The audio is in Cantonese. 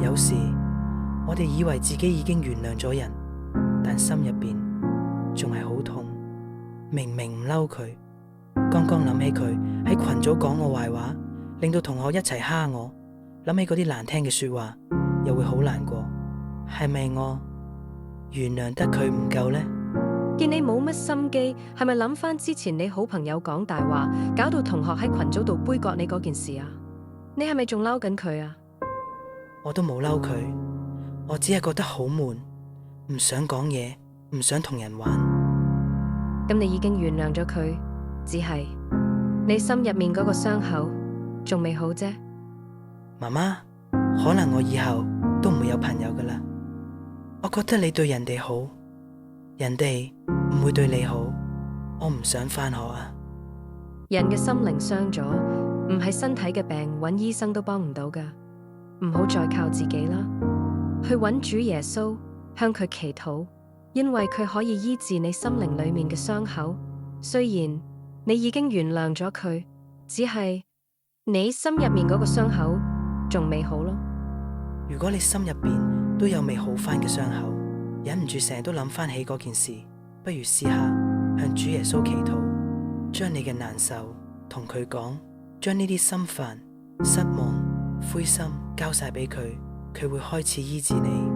有時我哋以為自己已經原諒咗人，但心入邊仲係好痛。明明唔嬲佢，剛剛諗起佢喺群組講我壞話，令到同學一齊蝦我，諗起嗰啲難聽嘅說話，又會好難過。係咪我原諒得佢唔夠呢？見你冇乜心機，係咪諗翻之前你好朋友講大話，搞到同學喺群組度杯葛你嗰件事啊？你係咪仲嬲緊佢啊？我都冇嬲佢，我只係覺得好悶，唔想講嘢，唔想同人玩。咁你已經原諒咗佢，只係你心入面嗰個傷口仲未好啫。媽媽，可能我以後都唔會有朋友噶啦。我覺得你對人哋好，人哋唔會對你好，我唔想返學啊。人嘅心靈傷咗，唔係身體嘅病，揾醫生都幫唔到噶。唔好再靠自己啦，去揾主耶穌，向佢祈禱，因為佢可以醫治你心靈裏面嘅傷口。雖然你已經原諒咗佢，只係你心入面嗰個傷口仲未好咯。如果你心入邊都有未好返嘅傷口，忍唔住成日都諗返起嗰件事，不如試下向主耶穌祈禱，將你嘅難受同佢講，將呢啲心煩、失望、灰心交晒俾佢，佢會開始醫治你。